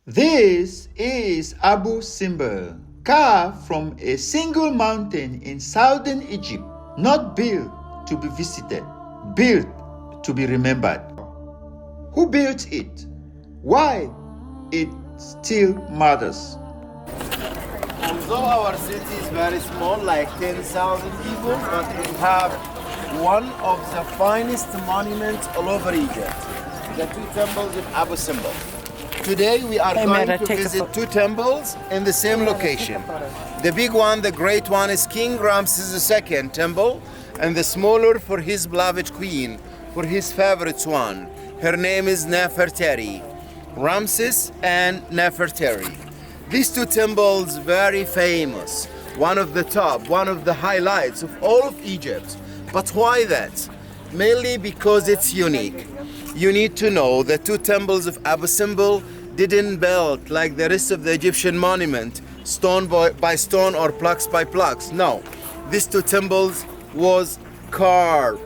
This is Abu Simbel, carved from a single mountain in southern Egypt, not built to be visited, built to be remembered. Who built it? Why it still matters? Although our city is very small, like 10,000 people, but we have one of the finest monuments all over Egypt, the two temples of Abu Simbel. Today we are going to visit two temples in the same location. The big one, the great one, is King Ramses II temple, and the smaller for his beloved queen, for his favorite one. Her name is Nefertari. Ramses and Nefertari. These two temples very famous, one of the top, one of the highlights of all of Egypt. But why that? Mainly because it's unique. You need to know the two temples of Abu Simbel didn't build like the rest of the Egyptian monument, stone by stone or blocks by blocks. No, these two temples was carved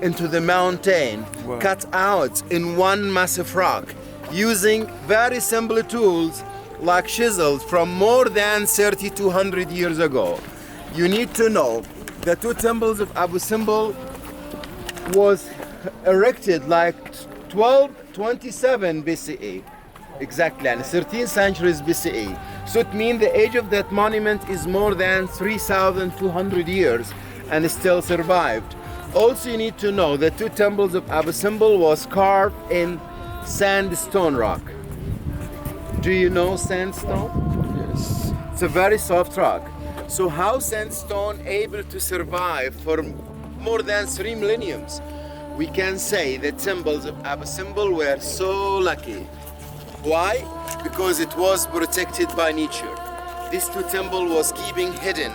into the mountain, wow, cut out in one massive rock, using very simple tools like chisels from more than 3,200 years ago. You need to know the two temples of Abu Simbel was erected like 1227 BCE, exactly, and 13th centuries BCE. So it means the age of that monument is more than 3,200 years and still survived. Also, you need to know the two temples of Abu Simbel was carved in sandstone rock. Do you know sandstone? Yes. It's a very soft rock. So how sandstone able to survive for more than 3 millenniums? We can say the temples of Abu Simbel were so lucky. Why? Because it was protected by nature. This two temple was keeping hidden,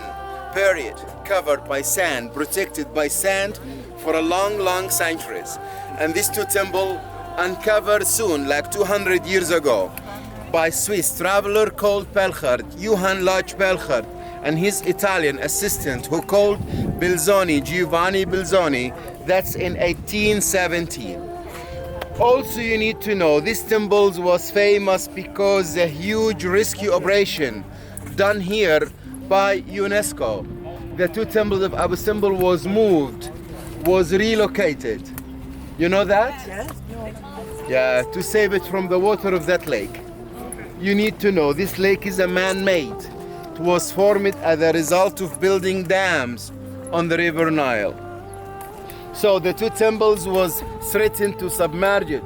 buried, covered by sand, protected by sand for a long centuries. And this two temple uncovered soon, like 200 years ago, by Swiss traveler called Pelchard, Johann Lodge Pelchard, and his Italian assistant who called Belzoni, Giovanni Belzoni. That's in 1817. Also, you need to know this temple was famous because the huge rescue operation done here by UNESCO. The two temples of Abu Simbel was moved, was relocated. You know that? Yes. Yeah, to save it from the water of that lake. You need to know this lake is a man-made. It was formed as a result of building dams on the river Nile. So the two temples was threatened to submerge it,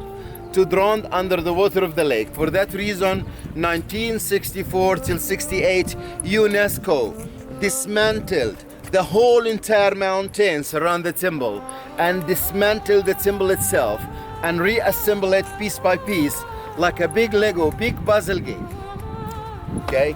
to drown under the water of the lake. For that reason, 1964 till 68, UNESCO dismantled the whole entire mountains around the temple and dismantled the temple itself and reassembled it piece by piece like a big Lego, big puzzle game. Okay?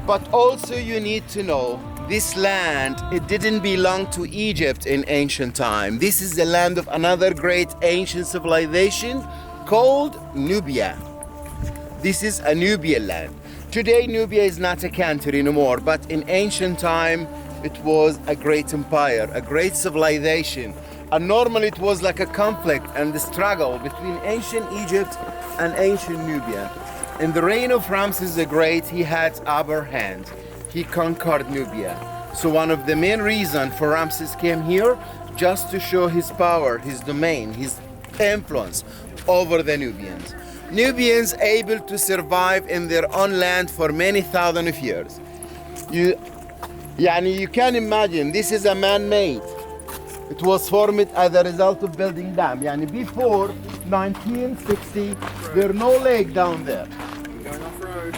But also you need to know this land, it didn't belong to Egypt in ancient time. This is the land of another great ancient civilization called Nubia. This is a Nubian land. Today Nubia is not a country anymore, but in ancient time it was a great empire, a great civilization. And normally it was like a conflict and the struggle between ancient Egypt and ancient Nubia. In the reign of Ramses the Great, he had upper hand. He conquered Nubia. So one of the main reasons for Ramses came here, just to show his power, his domain, his influence over the Nubians. Nubians able to survive in their own land for many thousands of years. You can imagine, this is a man-made. It was formed as a result of building dam. Before 1960, there no lake down there. Going off road.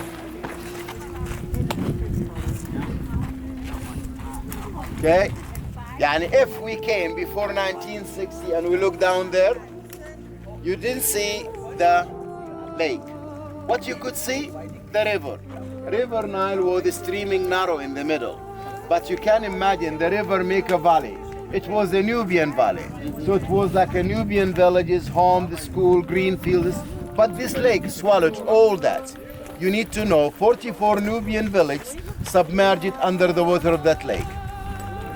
Okay? If we came before 1960 and we look down there, you didn't see the lake. What you could see? The river. River Nile was streaming narrow in the middle. But you can imagine the river make a valley. It was a Nubian valley. So it was like a Nubian villages, home, the school, green fields. But this lake swallowed all that. You need to know 44 Nubian villages submerged under the water of that lake.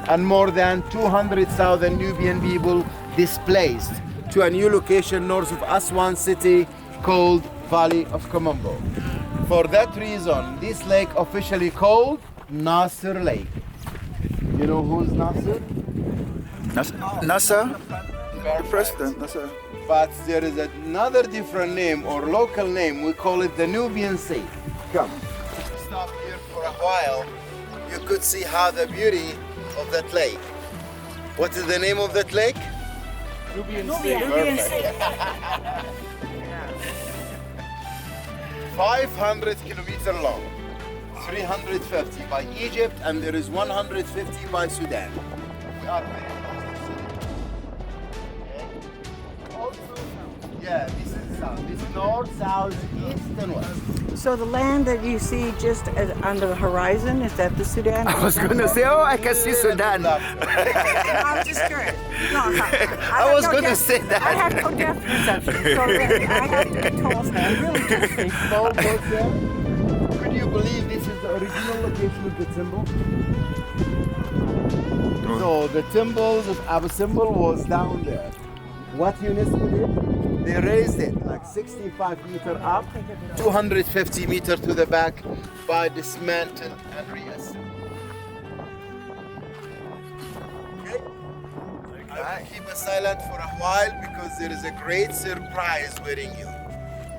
And more than 200,000 Nubian people displaced to a new location north of Aswan city called Valley of Komombo. For that reason, this lake officially called Nasser Lake. You know who's Nasser? Nasser, President Nasser. But there is another different name or local name. We call it the Nubian Sea. Come. Stop here for a while. You could see how the beauty of that lake. What is the name of that lake? Nubian Perfect. 500 kilometers long, 350 by Egypt, and there is 150 by Sudan. We are very close. Yeah, this is south. This is north, south, east, and west. So the land that you see just on the horizon, is that the Sudan? I was going to say, oh, I can see Sudan. I was just curious. No, I was going to say that. I have no depth perception, so really, I have to be told that. Really just Small boat there. Could you believe this is the original location of the temple? So the temples of Abu Simbel was down there. What UNESCO did? They raised it like 65 meters up, 250 meters to the back by dismantle and reassemble. Okay? I will keep us silent for a while because there is a great surprise waiting you.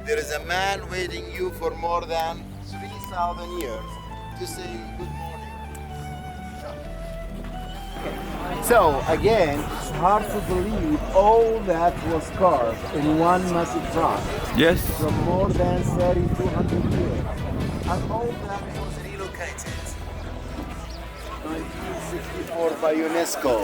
There is a man waiting you for more than 3,000 years to say good morning. So again, it's hard to believe all that was carved in one massive rock Yes. from more than 3,200 years. And all that was relocated 1964 by UNESCO.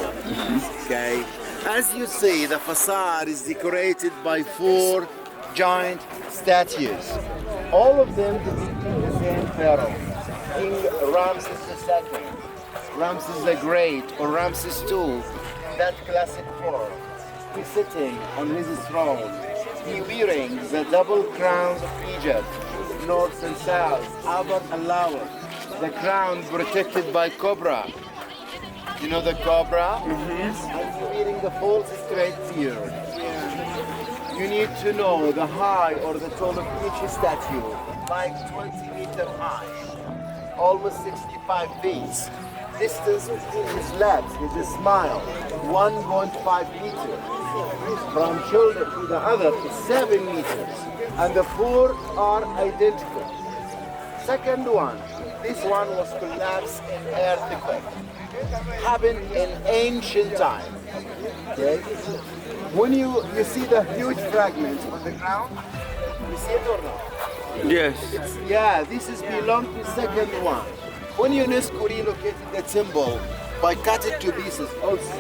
Okay. As you see, the facade is decorated by 4 giant statues. All of them depicting the same pharaoh, King Ramses II. Ramses the Great or Ramses II, that classic form. He's sitting on his throne. He wearing the double crowns of Egypt, north and south, Abad and Lawal. The crown protected by cobra. You know the cobra? And he's wearing the false straight beard. You need to know the height or the tall of each statue, like 20 meters high, almost 65 feet. Distance between his legs, his smile, 1.5 meters. From shoulder to the other is 7 meters. And the 4 are identical. Second one, this one was collapsed in earthquake. Happened in ancient time. Okay? When you see the huge fragment on the ground, you see it or not? Yes. Yeah, this is belong to second one. When UNESCO relocated the temple by cutting to pieces,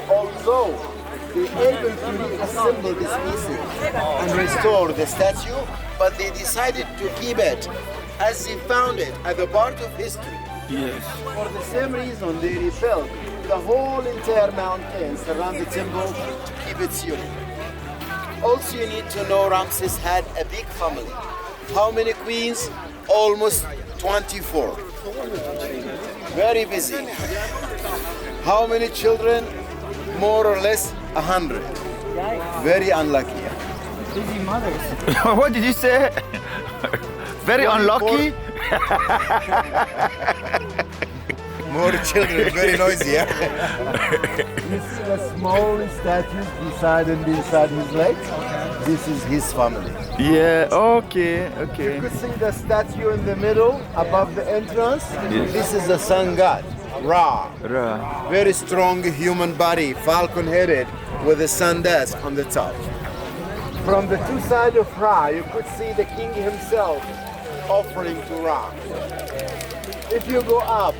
although they were able to reassemble these pieces and restore the statue, but they decided to keep it as they found it as a part of history. Yes. For the same reason, they rebuilt the whole entire mountains around the temple to keep it unique. Also, you need to know Ramses had a big family. How many queens? Almost 24. Very busy. How many children? More or less 100. Very unlucky. busy mothers. What did you say? Very unlucky? More children, very noisy, yeah? You see the small statues beside his legs? This is his family. Yeah, okay, You okay. could see the statue in the middle, above the entrance. Yes. This is the sun god, Ra. Ra. Very strong human body, falcon-headed, with a sun disk on the top. From the two sides of Ra, you could see the king himself offering to Ra. If you go up,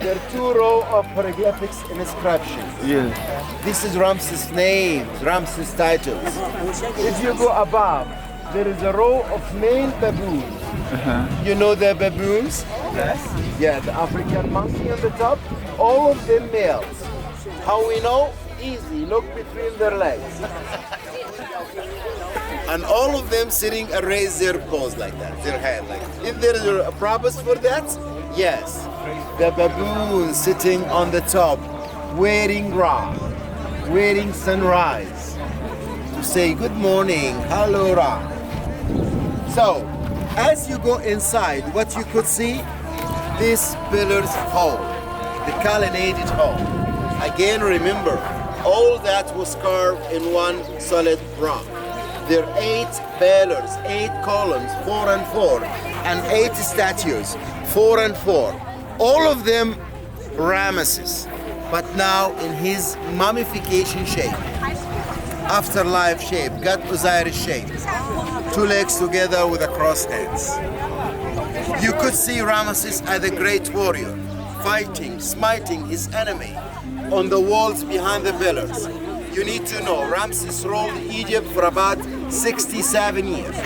there are two rows of hieroglyphics and inscriptions. Yes. This is Ramses' names, Ramses' titles. If you go above, there is a row of male baboons. You know the baboons? Yes. Yeah, the African monkey on the top. All of them males. How we know? Easy. Look between their legs. And all of them sitting and raise their paws like that, their head like that. If there is a purpose for that, yes. The baboon sitting on the top, wearing Ra, wearing sunrise, to say good morning, hello Ra. So, As you go inside, what you could see, this pillar's hall, the colonnaded hall. Again, remember, all that was carved in one solid rock. There are 8 pillars, 8 columns, 4 and 4, and 8 statues, 4 and 4. All of them Ramesses, but now in his mummification shape, afterlife shape, God Osiris shape, 2 legs together with a cross hands. You could see Ramesses as a great warrior, fighting, smiting his enemy on the walls behind the pillars. You need to know, Ramses ruled Egypt for about 67 years.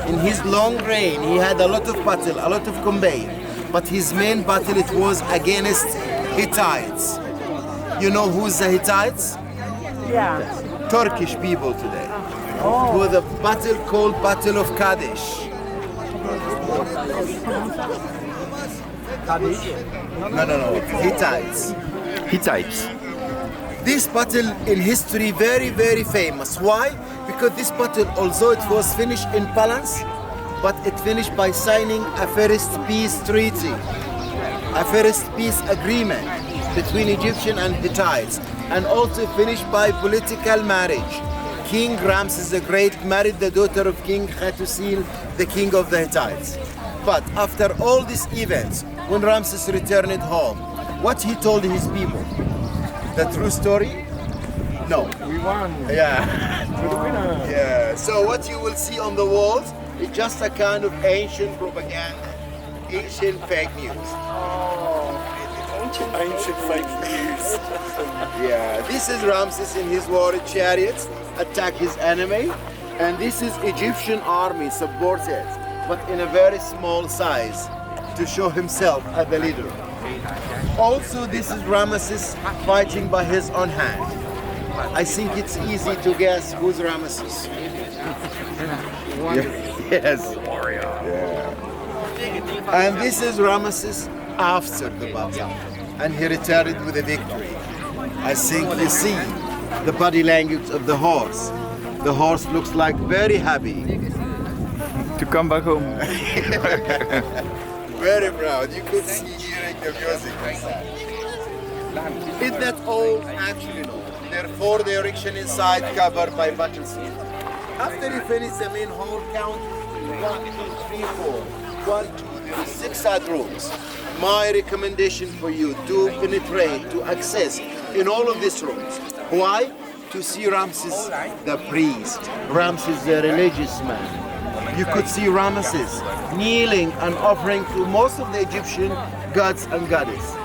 In his long reign, he had a lot of battle, a lot of combat, but his main battle it was against Hittites. You know who's the Hittites? Yeah. Turkish people today. It was a battle called Battle of Kadesh. No, Hittites. Hittites. This battle in history very, very famous. Why? Because this battle, although it was finished in balance, but it finished by signing a first peace treaty, a first peace agreement between Egyptian and Hittites, and also finished by political marriage. King Ramses the Great married the daughter of King Hattusil, the king of the Hittites. But after all these events, when Ramses returned home, what he told his people? The true story? No. We won. Yeah. We're the winner. Yeah. So what you will see on the walls is just a kind of ancient propaganda, ancient fake news. Ancient fake news. Yeah. This is Ramses in his war chariots attack his enemy, and this is Egyptian army supported, but in a very small size to show himself as the leader. Also, this is Ramesses fighting by his own hand. I think it's easy to guess who's Ramesses. Yes. Yeah. And this is Ramesses after the battle, and he returned with a victory. I think you see the body language of the horse. The horse looks like very happy. To come back home. Very proud. You could see hearing the music. Is that all? Actually no. There are 4 directions inside covered by battlefield. After you finish the main hall, count 1, 2, 3, 4. 1, 2, there are 6 side rooms. My recommendation for you to penetrate, to access in all of these rooms. Why? To see Ramses the priest, Ramses the religious man. You could see Ramesses kneeling and offering to most of the Egyptian gods and goddesses.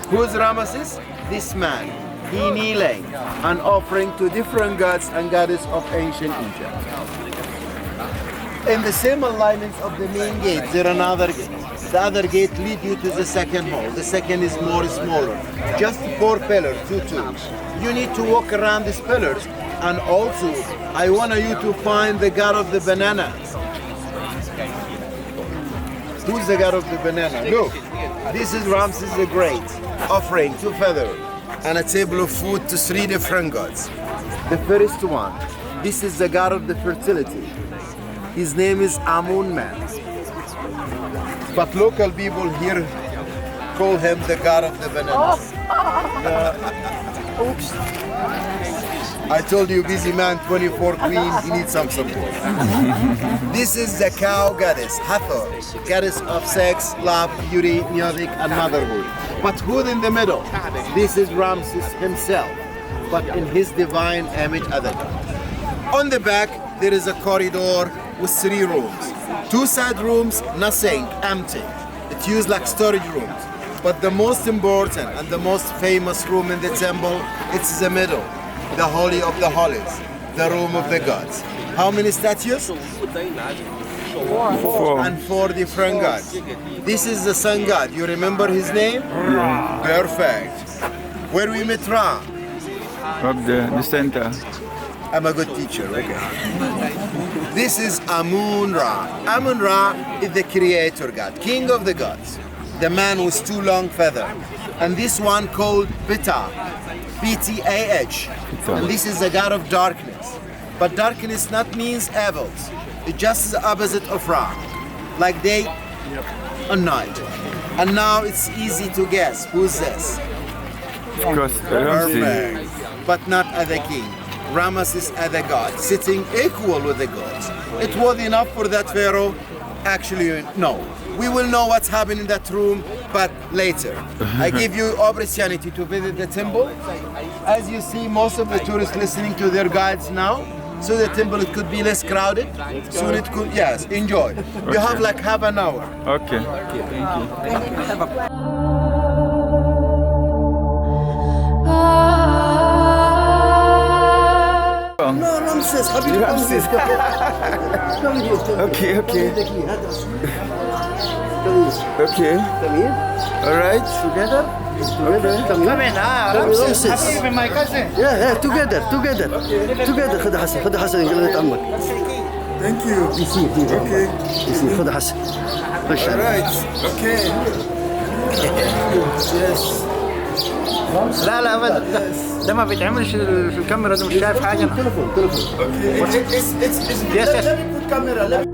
Who's Ramesses? This man. He kneeling and offering to different gods and goddesses of ancient Egypt. In the same alignment of the main gate, there are another gate. The other gate leads you to the second hall. The second is more smaller. Just 4 pillars, 2, 2. You need to walk around these pillars, and also I want you to find the god of the banana. Who's the god of the banana? Look, this is Ramses the Great, offering 2 feathers and a table of food to 3 different gods. The first one, this is the god of the fertility. His name is Amun-Man. But local people here call him the god of the bananas. Oops. I told you, busy man, 24 queen, he needs some support. This is the cow goddess, Hathor, goddess of sex, love, beauty, music, and motherhood. But who's in the middle? This is Ramses himself, but in his divine image as a god. On the back, there is a corridor with 3 rooms. 2 side rooms, nothing, empty. It's used like storage rooms. But the most important and the most famous room in the temple, it's the middle. The Holy of the Holies, the room of the gods. How many statues? 4. And 4 different gods. This is the sun god. You remember his name? Perfect. Where we met Ra? From the center. I'm a good teacher, okay. This is Amun-Ra. Amun-Ra is the creator god, king of the gods. The man with 2 long feathers. And this one called Ptah. P-T-A-H. And this is the god of darkness. But darkness not means evils. It's just the opposite of Ra. like day and night. And now it's easy to guess who's this. Of course, Ramses. Perfect. But not as a king. Ramses as a god, sitting equal with the gods. It was enough for that pharaoh. Actually, no. We will know what's happening in that room, but later. I give you opportunity to visit the temple. As you see, most of the tourists listening to their guides now. So the temple, it could be less crowded. Soon it could, yes, enjoy. You have like half an hour. Okay. Thank you. لا رمسيس حبيبي رمسيس. Okay, okay. Okay. All right. Together? Come in. Ramses. my cousin. Yeah, together. خذ حسن قلت عمك. Thank you. Okay. خذ حسن. خش. All right. Okay. Yes. لا ابدا ده ما بيتعملش في الكاميرا ده مش شايف حاجه تليفون. Okay. It's Yes, yes. Let me put camera. Let me...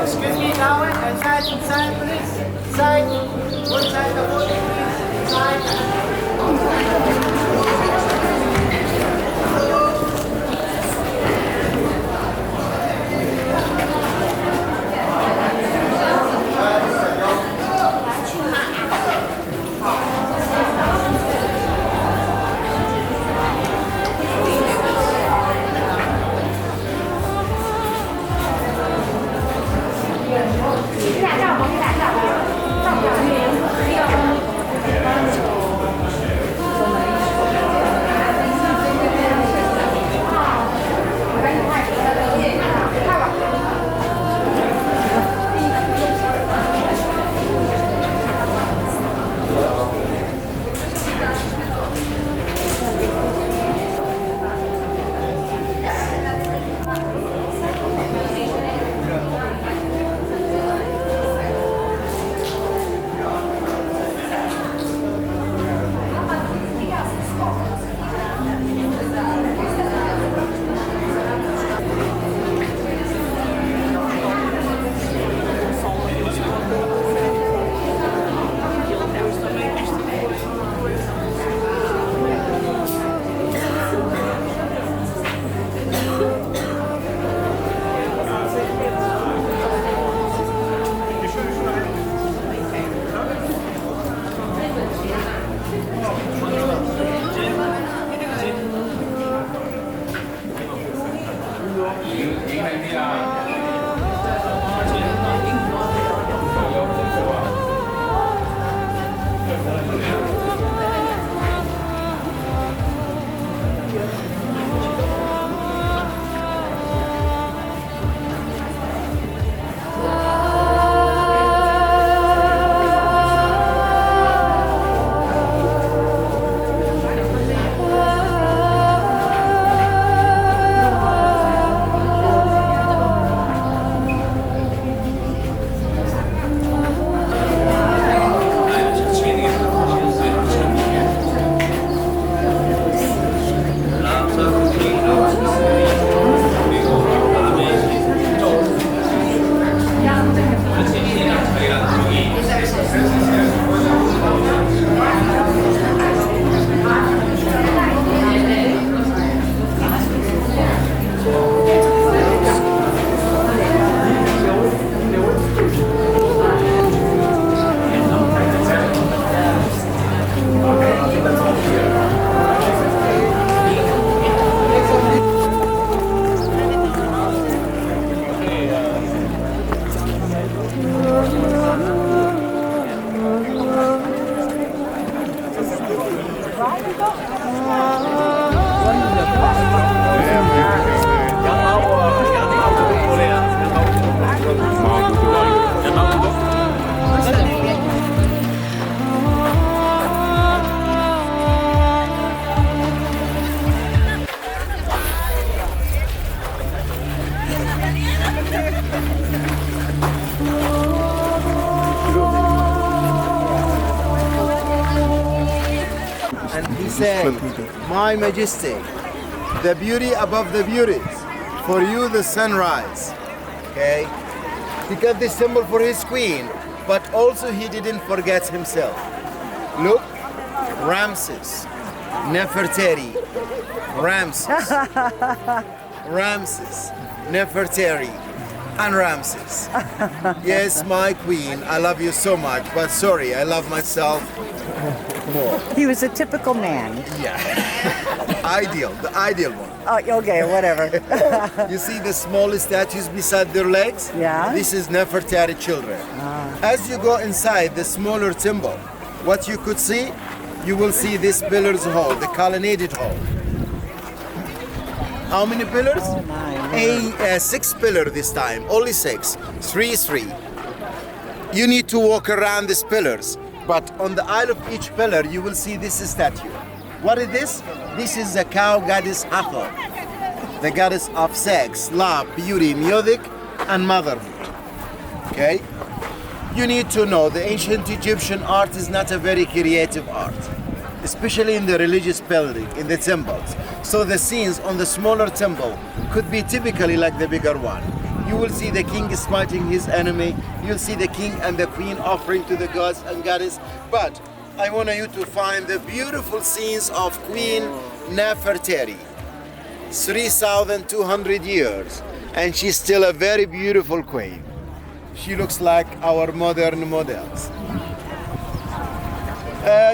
Excuse me now, inside, please. Inside. One side, the boat, please. Inside. say, my majestic, the beauty above the beauties, for you the sunrise. Okay? He got this symbol for his queen, but also he didn't forget himself. Look, Ramses, Nefertari, Ramses, Ramses, Nefertari, and Ramses. Yes, my queen, I love you so much, but sorry, I love myself more. He was a typical man. Ideal, the ideal one. Oh, okay, whatever. You see the small statues beside their legs? Yeah. This is Nefertari children. As you go inside the smaller temple, what you could see, you will see this pillars hall, the colonnaded hall. How many pillars? Oh my. 6 pillars this time, only 6. 3, 3. You need to walk around these pillars, but on the aisle of each pillar, you will see this statue. What is this? This is the cow goddess Hathor, the goddess of sex, love, beauty, music, and motherhood. Okay? You need to know the ancient Egyptian art is not a very creative art, especially in the religious building, in the temples. So the scenes on the smaller temple could be typically like the bigger one. You will see the king smiting his enemy. You'll see the king and the queen offering to the gods and goddess. But I want you to find the beautiful scenes of Queen Nefertari. 3,200 years, and she's still a very beautiful queen. She looks like our modern models.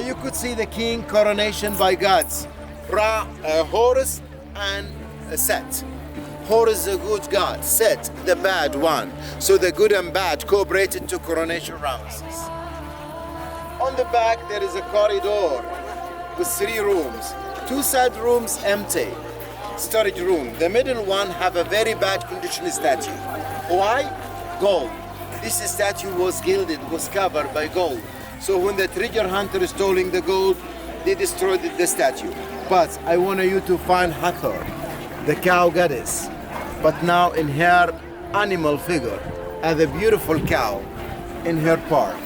You could see the king coronation by gods, Horus and Set. Horus is a good god, Set the bad one. So the good and bad cooperated to coronation Ramses. On the back there is a corridor with 3 rooms. 2 side rooms empty, storage room. The middle one have a very bad condition statue. Why? Gold. This statue was gilded, was covered by gold. So when the treasure hunter is stealing the gold, they destroyed the statue. But I want you to find Hathor, the cow goddess, but now in her animal figure, as a beautiful cow in her park.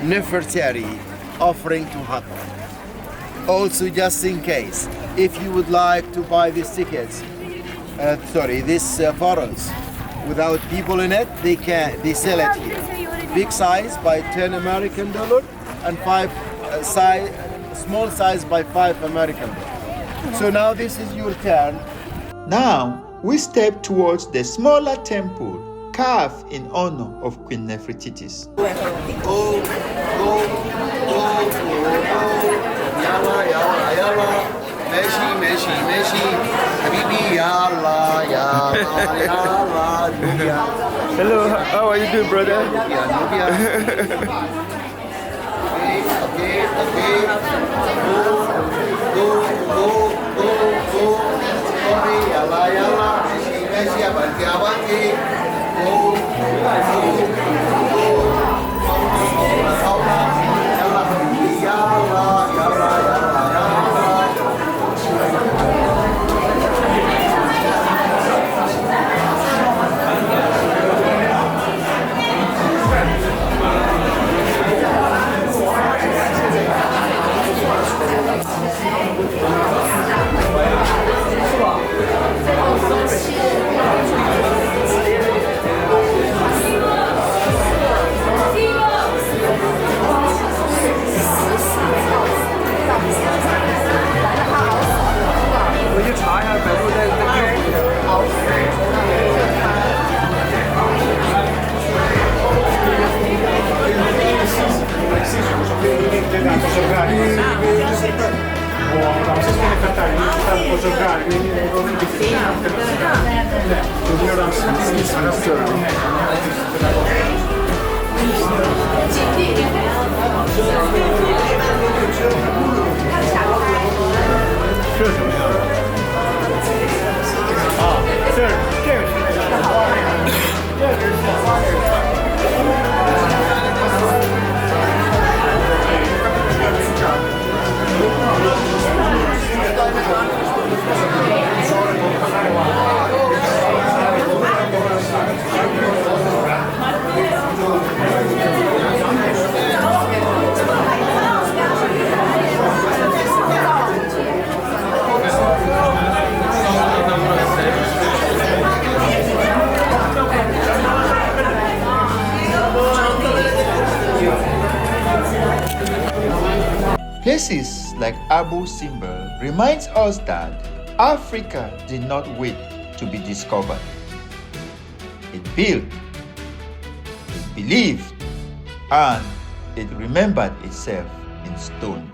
Nefertari offering to Hathor. Also, just in case, if you would like to buy these tickets, these photos without people in it, they sell it here. Big size by 10 American dollar and small size by 5 American dollar. So now this is your turn. Now we step towards the smaller temple carved in honor of Queen Nefertiti. Hello, how are you doing, brother? Ramses II Nefertari sta giocare, quindi like Abu Simbel reminds us that Africa did not wait to be discovered. It built, it believed, and it remembered itself in stone.